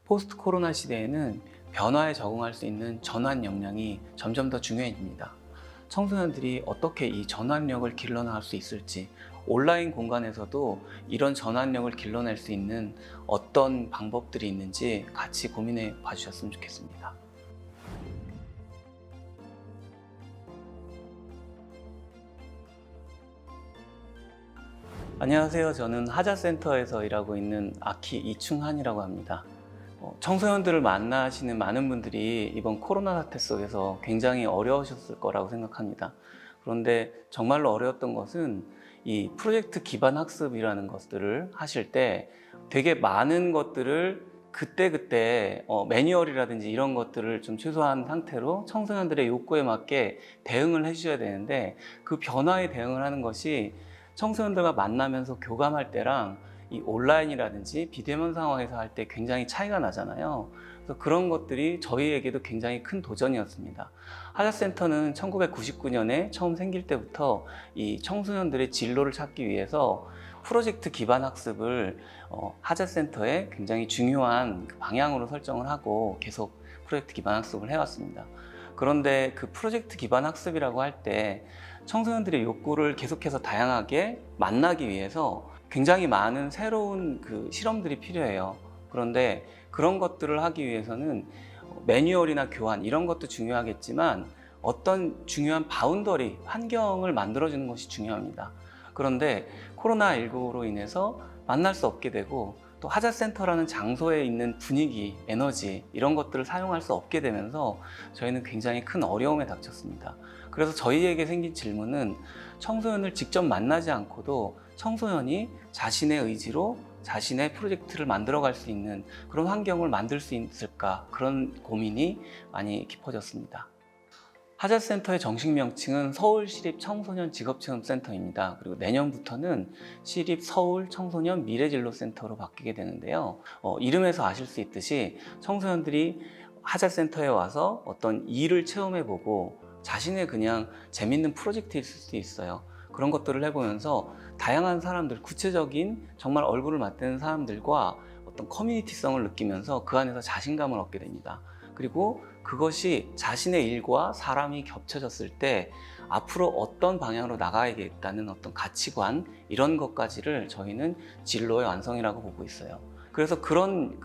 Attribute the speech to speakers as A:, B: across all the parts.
A: 포스트 코로나 시대에는 변화에 적응할 수 있는 전환 역량이 점점 더 중요해집니다. 청소년들이 어떻게 이 전환력을 길러나갈 수 있을지, 온라인 공간에서도 이런 전환력을 길러낼 수 있는 어떤 방법들이 있는지 같이 고민해 봐주셨으면 좋겠습니다. 안녕하세요. 저는 하자센터에서 일하고 있는 아키 이충한이라고 합니다. 청소년들을 만나시는 많은 분들이 이번 코로나 사태 속에서 굉장히 어려우셨을 거라고 생각합니다. 그런데 정말로 어려웠던 것은 이 프로젝트 기반 학습이라는 것들을 하실 때 되게 많은 것들을 그때그때 매뉴얼이라든지 이런 것들을 좀 최소화한 상태로 청소년들의 욕구에 맞게 대응을 해주셔야 되는데, 그 변화에 대응을 하는 것이 청소년들과 만나면서 교감할 때랑 이 온라인이라든지 비대면 상황에서 할 때 굉장히 차이가 나잖아요. 그래서 그런 것들이 저희에게도 굉장히 큰 도전이었습니다. 하자센터는 1999년에 처음 생길 때부터 이 청소년들의 진로를 찾기 위해서 프로젝트 기반 학습을 하자센터의 굉장히 중요한 방향으로 설정을 하고 계속 프로젝트 기반 학습을 해왔습니다. 그런데 그 프로젝트 기반 학습이라고 할 때 청소년들의 욕구를 계속해서 다양하게 만나기 위해서 굉장히 많은 새로운 실험들이 필요해요. 그런데 그런 것들을 하기 위해서는 매뉴얼이나 교환 이런 것도 중요하겠지만 어떤 중요한 바운더리, 환경을 만들어주는 것이 중요합니다. 그런데 코로나19로 인해서 만날 수 없게 되고, 또 하자센터라는 장소에 있는 분위기, 에너지 이런 것들을 사용할 수 없게 되면서 저희는 굉장히 큰 어려움에 닥쳤습니다. 그래서 저희에게 생긴 질문은, 청소년을 직접 만나지 않고도 청소년이 자신의 의지로 자신의 프로젝트를 만들어갈 수 있는 그런 환경을 만들 수 있을까, 그런 고민이 많이 깊어졌습니다. 하자센터의 정식 명칭은 서울시립청소년직업체험센터입니다. 그리고 내년부터는 시립서울청소년 미래진로센터로 바뀌게 되는데요. 이름에서 아실 수 있듯이 청소년들이 하자센터에 와서 어떤 일을 체험해보고 자신의 그냥 재밌는 프로젝트일 수도 있어요. 그런 것들을 해보면서 다양한 사람들, 구체적인 정말 얼굴을 맞대는 사람들과 어떤 커뮤니티성을 느끼면서 그 안에서 자신감을 얻게 됩니다. 그리고 그것이 자신의 일과 사람이 겹쳐졌을 때 앞으로 어떤 방향으로 나가야겠다는 어떤 가치관, 이런 것까지를 저희는 진로의 완성이라고 보고 있어요. 그래서 그런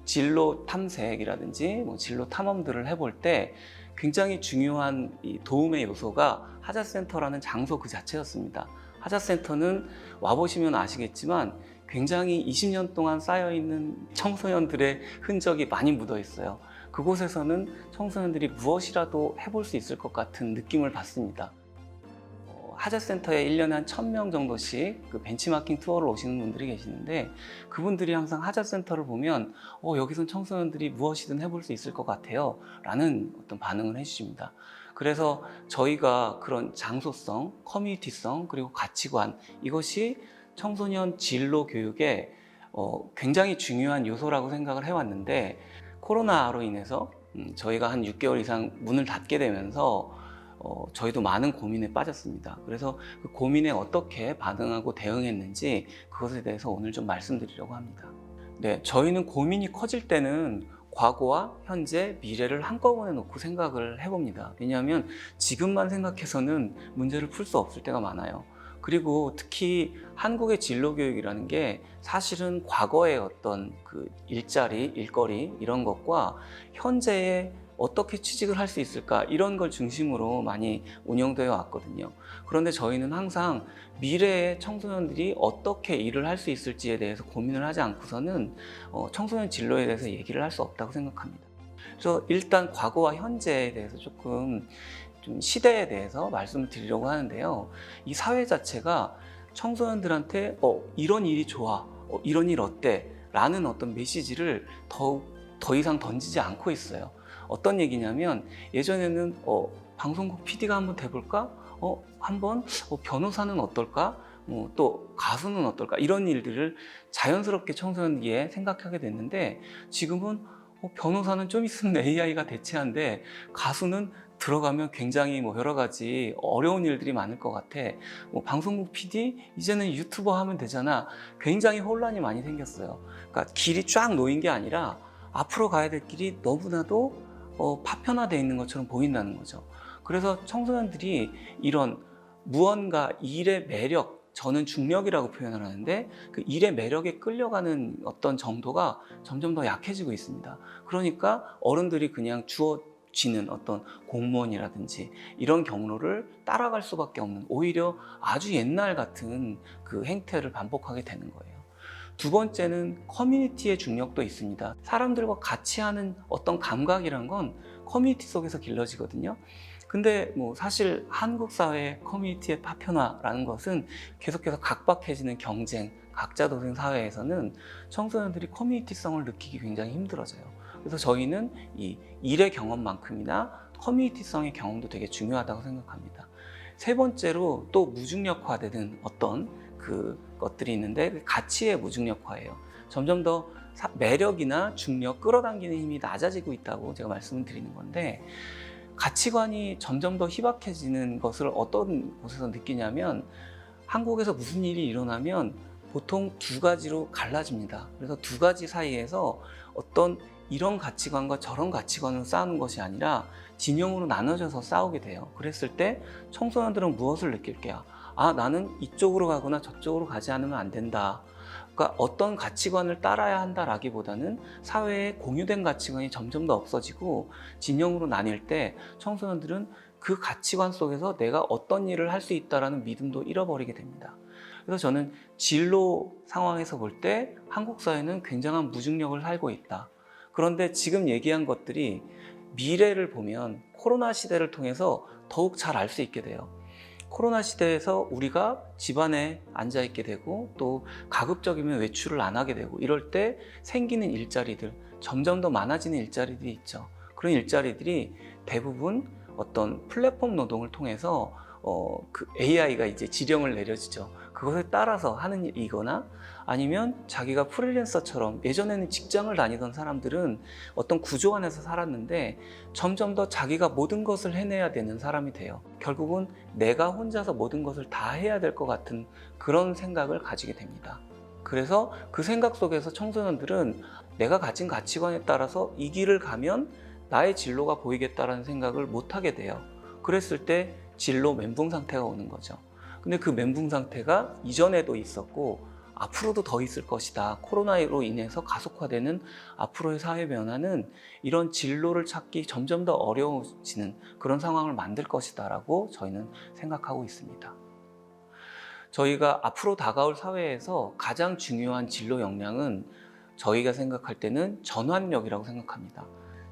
A: 진로 탐색이라든지 진로 탐험들을 해볼 때 굉장히 중요한 도움의 요소가 하자센터라는 장소 그 자체였습니다. 하자센터는 와보시면 아시겠지만 굉장히 20년 동안 쌓여있는 청소년들의 흔적이 많이 묻어 있어요. 그곳에서는 청소년들이 무엇이라도 해볼 수 있을 것 같은 느낌을 받습니다. 하자센터에 1년에 한 1000명 정도씩 벤치마킹 투어를 오시는 분들이 계시는데, 그분들이 항상 하자센터를 보면 여기선 청소년들이 무엇이든 해볼 수 있을 것 같아요 라는 어떤 반응을 해주십니다. 그래서 저희가 그런 장소성, 커뮤니티성, 그리고 가치관, 이것이 청소년 진로 교육에 굉장히 중요한 요소라고 생각을 해왔는데, 코로나로 인해서 저희가 한 6개월 이상 문을 닫게 되면서 저희도 많은 고민에 빠졌습니다. 그래서 그 고민에 어떻게 반응하고 대응했는지 그것에 대해서 오늘 좀 말씀드리려고 합니다. 네, 저희는 고민이 커질 때는 과거와 현재, 미래를 한꺼번에 놓고 생각을 해봅니다. 왜냐하면 지금만 생각해서는 문제를 풀 수 없을 때가 많아요. 그리고 특히 한국의 진로교육이라는 게 사실은 과거의 어떤 일자리, 일거리 이런 것과 현재의 어떻게 취직을 할 수 있을까, 이런 걸 중심으로 많이 운영되어 왔거든요. 그런데 저희는 항상 미래의 청소년들이 어떻게 일을 할 수 있을지에 대해서 고민을 하지 않고서는 청소년 진로에 대해서 얘기를 할 수 없다고 생각합니다. 그래서 일단 과거와 현재에 대해서 좀 시대에 대해서 말씀을 드리려고 하는데요. 이 사회 자체가 청소년들한테 이런 일이 좋아, 이런 일 어때? 라는 어떤 메시지를 더 이상 던지지 않고 있어요. 어떤 얘기냐면, 예전에는 방송국 PD가 한번 돼볼까? 한번 변호사는 어떨까? 또 가수는 어떨까 이런 일들을 자연스럽게 청소년기에 생각하게 됐는데 지금은 변호사는 좀 있으면 AI가 대체한데 가수는 들어가면 굉장히 여러 가지 어려운 일들이 많을 것 같아. 방송국 PD 이제는 유튜버 하면 되잖아. 굉장히 혼란이 많이 생겼어요. 그러니까 길이 쫙 놓인 게 아니라 앞으로 가야 될 길이 너무나도 파편화되어 있는 것처럼 보인다는 거죠. 그래서 청소년들이 이런 무언가 일의 매력, 저는 중력이라고 표현을 하는데 그 일의 매력에 끌려가는 어떤 정도가 점점 더 약해지고 있습니다. 그러니까 어른들이 그냥 주어지는 어떤 공무원이라든지 이런 경로를 따라갈 수밖에 없는 오히려 아주 옛날 같은 그 행태를 반복하게 되는 거예요. 두 번째는 커뮤니티의 중력도 있습니다. 사람들과 같이 하는 어떤 감각이란 건 커뮤니티 속에서 길러지거든요. 근데 사실 한국 사회 커뮤니티의 파편화라는 것은 계속해서 각박해지는 경쟁, 각자 도생 사회에서는 청소년들이 커뮤니티성을 느끼기 굉장히 힘들어져요. 그래서 저희는 이 일의 경험만큼이나 커뮤니티성의 경험도 되게 중요하다고 생각합니다. 세 번째로 또 무중력화되는 어떤 그 것들이 있는데 그 가치의 무중력화예요. 점점 더 매력이나 중력, 끌어당기는 힘이 낮아지고 있다고 제가 말씀을 드리는 건데 가치관이 점점 더 희박해지는 것을 어떤 곳에서 느끼냐면 한국에서 무슨 일이 일어나면 보통 두 가지로 갈라집니다. 그래서 두 가지 사이에서 어떤 이런 가치관과 저런 가치관을 싸우는 것이 아니라 진영으로 나눠져서 싸우게 돼요. 그랬을 때 청소년들은 무엇을 느낄게요? 나는 이쪽으로 가거나 저쪽으로 가지 않으면 안 된다. 그러니까 어떤 가치관을 따라야 한다라기보다는 사회에 공유된 가치관이 점점 더 없어지고 진영으로 나뉠 때 청소년들은 그 가치관 속에서 내가 어떤 일을 할 수 있다라는 믿음도 잃어버리게 됩니다. 그래서 저는 진로 상황에서 볼 때 한국 사회는 굉장한 무중력을 살고 있다. 그런데 지금 얘기한 것들이 미래를 보면 코로나 시대를 통해서 더욱 잘 알 수 있게 돼요. 코로나 시대에서 우리가 집안에 앉아 있게 되고 또 가급적이면 외출을 안 하게 되고 이럴 때 생기는 일자리들, 점점 더 많아지는 일자리들이 있죠. 그런 일자리들이 대부분 어떤 플랫폼 노동을 통해서 그 AI가 이제 지령을 내려주죠. 그것에 따라서 하는 일이거나 아니면 자기가 프리랜서처럼 예전에는 직장을 다니던 사람들은 어떤 구조 안에서 살았는데 점점 더 자기가 모든 것을 해내야 되는 사람이 돼요. 결국은 내가 혼자서 모든 것을 다 해야 될 것 같은 그런 생각을 가지게 됩니다. 그래서 그 생각 속에서 청소년들은 내가 가진 가치관에 따라서 이 길을 가면 나의 진로가 보이겠다라는 생각을 못 하게 돼요. 그랬을 때 진로 멘붕 상태가 오는 거죠. 근데 그 멘붕 상태가 이전에도 있었고 앞으로도 더 있을 것이다. 코로나로 인해서 가속화되는 앞으로의 사회 변화는 이런 진로를 찾기 점점 더 어려워지는 그런 상황을 만들 것이다 라고 저희는 생각하고 있습니다. 저희가 앞으로 다가올 사회에서 가장 중요한 진로 역량은 저희가 생각할 때는 전환력이라고 생각합니다.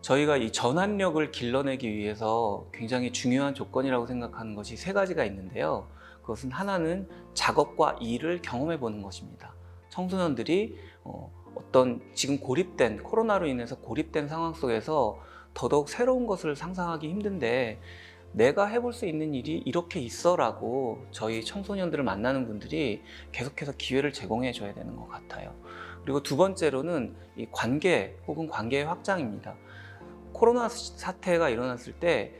A: 저희가 이 전환력을 길러내기 위해서 굉장히 중요한 조건이라고 생각하는 것이 세 가지가 있는데요. 그것은 하나는 작업과 일을 경험해 보는 것입니다. 청소년들이 어떤 지금 고립된 코로나로 인해서 고립된 상황 속에서 더더욱 새로운 것을 상상하기 힘든데 내가 해볼 수 있는 일이 이렇게 있어라고 저희 청소년들을 만나는 분들이 계속해서 기회를 제공해 줘야 되는 것 같아요. 그리고 두 번째로는 이 관계 혹은 관계의 확장입니다. 코로나 사태가 일어났을 때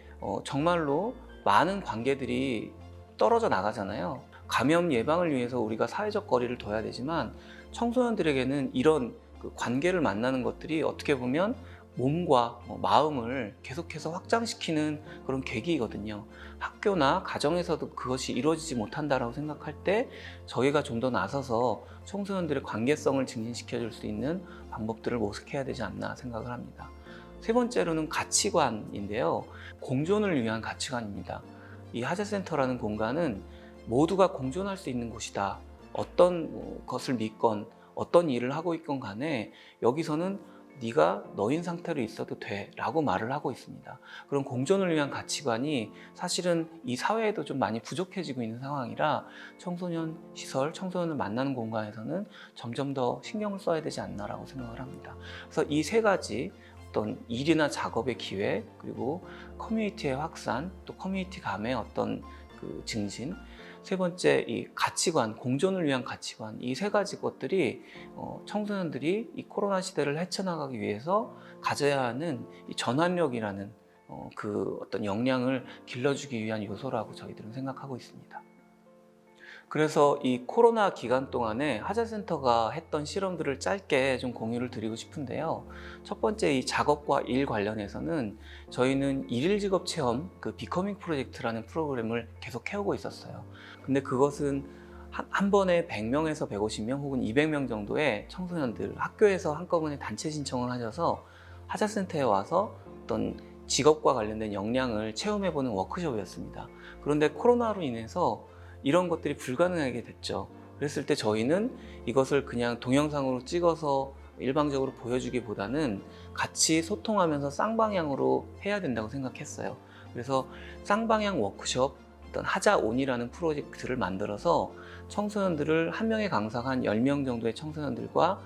A: 정말로 많은 관계들이 떨어져 나가잖아요. 감염 예방을 위해서 우리가 사회적 거리를 둬야 되지만 청소년들에게는 이런 그 관계를 만나는 것들이 어떻게 보면 몸과 마음을 계속해서 확장시키는 그런 계기이거든요. 학교나 가정에서도 그것이 이루어지지 못한다라고 생각할 때 저희가 좀 더 나서서 청소년들의 관계성을 증진시켜 줄 수 있는 방법들을 모색해야 되지 않나 생각을 합니다. 세 번째로는 가치관인데요. 공존을 위한 가치관입니다. 이 하재센터라는 공간은 모두가 공존할 수 있는 곳이다. 어떤 것을 믿건 어떤 일을 하고 있건 간에 여기서는 네가 너인 상태로 있어도 돼 라고 말을 하고 있습니다. 그런 공존을 위한 가치관이 사실은 이 사회에도 좀 많이 부족해지고 있는 상황이라 청소년 시설, 청소년을 만나는 공간에서는 점점 더 신경을 써야 되지 않나라고 생각을 합니다. 그래서 이 세 가지 어떤 일이나 작업의 기회, 그리고 커뮤니티의 확산, 또 커뮤니티 간의 어떤 그 증진, 세 번째 이 가치관, 공존을 위한 가치관, 이 세 가지 것들이 청소년들이 이 코로나 시대를 헤쳐나가기 위해서 가져야 하는 이 전환력이라는 그 어떤 역량을 길러주기 위한 요소라고 저희들은 생각하고 있습니다. 그래서 이 코로나 기간 동안에 하자센터가 했던 실험들을 짧게 좀 공유를 드리고 싶은데요. 첫 번째 이 작업과 일 관련해서는 저희는 일일 직업 체험, 그 비커밍 프로젝트라는 프로그램을 계속 해오고 있었어요. 근데 그것은 한 번에 100명에서 150명 혹은 200명 정도의 청소년들, 학교에서 한꺼번에 단체 신청을 하셔서 하자센터에 와서 어떤 직업과 관련된 역량을 체험해보는 워크숍이었습니다. 그런데 코로나로 인해서 이런 것들이 불가능하게 됐죠. 그랬을 때 저희는 이것을 그냥 동영상으로 찍어서 일방적으로 보여주기보다는 같이 소통하면서 쌍방향으로 해야 된다고 생각했어요. 그래서 쌍방향 워크숍, 어떤 하자온이라는 프로젝트를 만들어서 청소년들을 한 명의 강사가 한 10명 정도의 청소년들과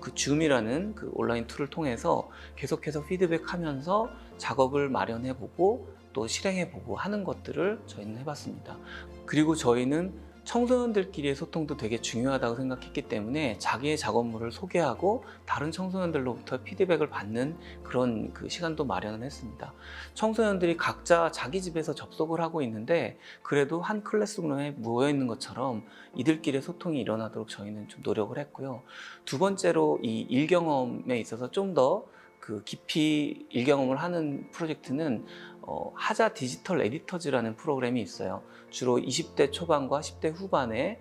A: 그 줌이라는 그 온라인 툴을 통해서 계속해서 피드백하면서 작업을 마련해보고 또 실행해보고 하는 것들을 저희는 해봤습니다. 그리고 저희는 청소년들끼리의 소통도 되게 중요하다고 생각했기 때문에 자기의 작업물을 소개하고 다른 청소년들로부터 피드백을 받는 그런 그 시간도 마련을 했습니다. 청소년들이 각자 자기 집에서 접속을 하고 있는데 그래도 한 클래스룸에 모여 있는 것처럼 이들끼리의 소통이 일어나도록 저희는 좀 노력을 했고요. 두 번째로 이 일경험에 있어서 좀 더 그 깊이 일경험을 하는 프로젝트는 하자 디지털 에디터즈라는 프로그램이 있어요. 주로 20대 초반과 10대 후반의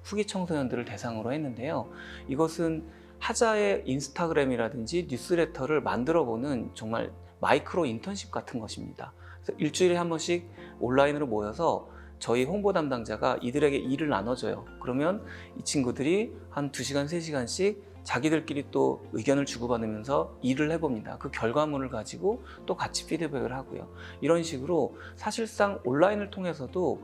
A: 후기 청소년들을 대상으로 했는데요. 이것은 하자의 인스타그램이라든지 뉴스레터를 만들어보는 정말 마이크로 인턴십 같은 것입니다. 그래서 일주일에 한 번씩 온라인으로 모여서 저희 홍보 담당자가 이들에게 일을 나눠줘요. 그러면 이 친구들이 한 2시간, 3시간씩 자기들끼리 또 의견을 주고받으면서 일을 해봅니다. 그 결과물을 가지고 또 같이 피드백을 하고요. 이런 식으로 사실상 온라인을 통해서도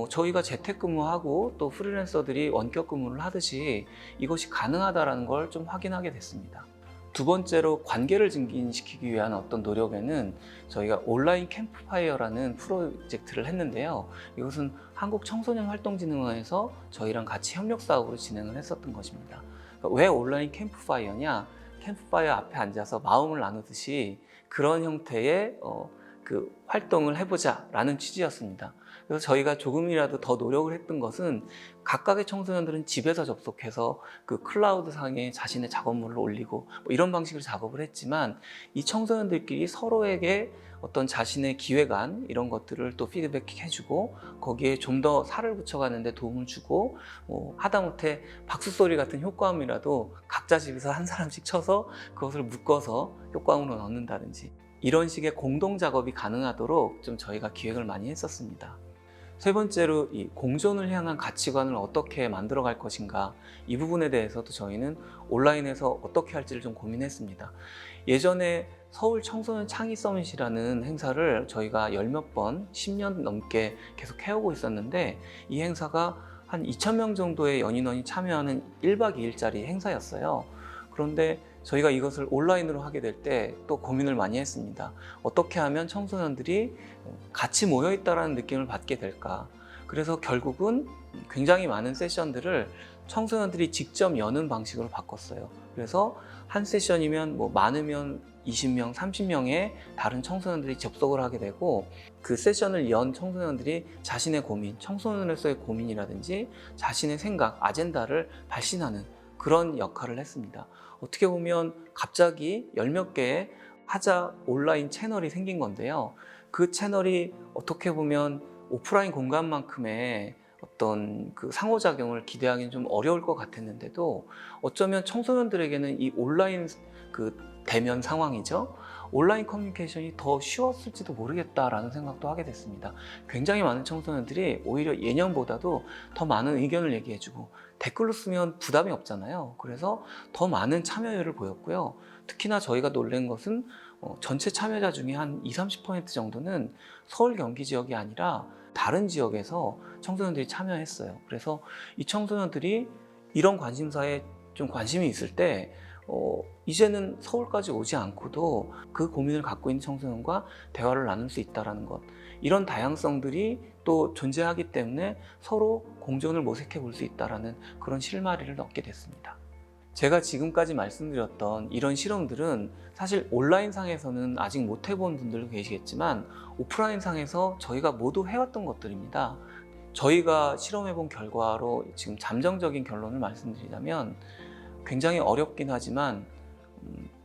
A: 저희가 재택근무하고 또 프리랜서들이 원격 근무를 하듯이 이것이 가능하다는 걸 좀 확인하게 됐습니다. 두 번째로 관계를 증진시키기 위한 어떤 노력에는 저희가 온라인 캠프파이어라는 프로젝트를 했는데요. 이것은 한국청소년활동진흥원에서 저희랑 같이 협력 사업으로 진행을 했었던 것입니다. 왜 온라인 캠프파이어냐? 캠프파이어 앞에 앉아서 마음을 나누듯이 그런 형태의 그 활동을 해보자 라는 취지였습니다. 그래서 저희가 조금이라도 더 노력을 했던 것은 각각의 청소년들은 집에서 접속해서 그 클라우드 상에 자신의 작업물을 올리고 뭐 이런 방식으로 작업을 했지만 이 청소년들끼리 서로에게 어떤 자신의 기획안 이런 것들을 또 피드백해주고 거기에 좀 더 살을 붙여가는 데 도움을 주고 하다못해 박수 소리 같은 효과음이라도 각자 집에서 한 사람씩 쳐서 그것을 묶어서 효과음으로 넣는다든지 이런 식의 공동 작업이 가능하도록 좀 저희가 기획을 많이 했었습니다. 세 번째로 이 공존을 향한 가치관을 어떻게 만들어갈 것인가 이 부분에 대해서도 저희는 온라인에서 어떻게 할지를 좀 고민했습니다. 예전에 서울 청소년 창의 서밋이라는 행사를 저희가 10몇 번, 10년 넘게 계속 해오고 있었는데 이 행사가 한 2,000명 정도의 연인원이 참여하는 1박 2일짜리 행사였어요. 그런데 저희가 이것을 온라인으로 하게 될 때 또 고민을 많이 했습니다. 어떻게 하면 청소년들이 같이 모여있다는 느낌을 받게 될까? 그래서 결국은 굉장히 많은 세션들을 청소년들이 직접 여는 방식으로 바꿨어요. 그래서 한 세션이면 뭐 많으면 20명, 30명의 다른 청소년들이 접속을 하게 되고 그 세션을 연 청소년들이 자신의 고민, 청소년으로서의 고민이라든지 자신의 생각, 아젠다를 발신하는 그런 역할을 했습니다. 어떻게 보면 갑자기 10몇 개의 하자 온라인 채널이 생긴 건데요. 그 채널이 어떻게 보면 오프라인 공간만큼의 어떤 그 상호작용을 기대하기는 좀 어려울 것 같았는데도 어쩌면 청소년들에게는 이 온라인 그 대면 상황이죠. 온라인 커뮤니케이션이 더 쉬웠을지도 모르겠다라는 생각도 하게 됐습니다. 굉장히 많은 청소년들이 오히려 예년보다도 더 많은 의견을 얘기해주고 댓글로 쓰면 부담이 없잖아요. 그래서 더 많은 참여율을 보였고요. 특히나 저희가 놀란 것은 전체 참여자 중에 한 20-30% 정도는 서울 경기 지역이 아니라 다른 지역에서 청소년들이 참여했어요. 그래서 이 청소년들이 이런 관심사에 좀 관심이 있을 때 이제는 서울까지 오지 않고도 그 고민을 갖고 있는 청소년과 대화를 나눌 수 있다는 것, 이런 다양성들이 또 존재하기 때문에 서로 공존을 모색해 볼 수 있다는 그런 실마리를 얻게 됐습니다. 제가 지금까지 말씀드렸던 이런 실험들은 사실 온라인 상에서는 아직 못 해본 분들도 계시겠지만 오프라인 상에서 저희가 모두 해왔던 것들입니다. 저희가 실험해 본 결과로 지금 잠정적인 결론을 말씀드리자면 굉장히 어렵긴 하지만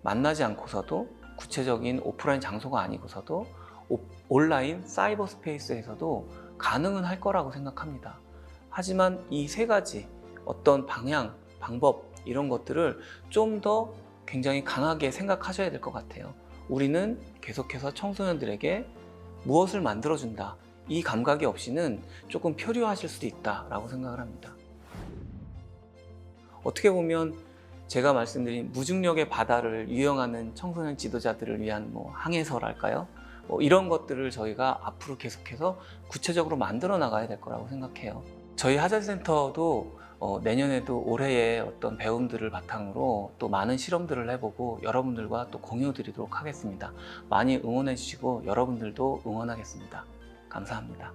A: 만나지 않고서도, 구체적인 오프라인 장소가 아니고서도 온라인 사이버 스페이스에서도 가능은 할 거라고 생각합니다. 하지만 이 세 가지 어떤 방향, 방법 이런 것들을 좀 더 굉장히 강하게 생각하셔야 될 것 같아요. 우리는 계속해서 청소년들에게 무엇을 만들어준다, 이 감각이 없이는 조금 표류하실 수도 있다라고 생각을 합니다. 어떻게 보면 제가 말씀드린 무중력의 바다를 유영하는 청소년 지도자들을 위한 항해서랄까요? 이런 것들을 저희가 앞으로 계속해서 구체적으로 만들어 나가야 될 거라고 생각해요. 저희 하잘센터도 내년에도 올해의 어떤 배움들을 바탕으로 또 많은 실험들을 해보고 여러분들과 또 공유 드리도록 하겠습니다. 많이 응원해 주시고 여러분들도 응원하겠습니다. 감사합니다.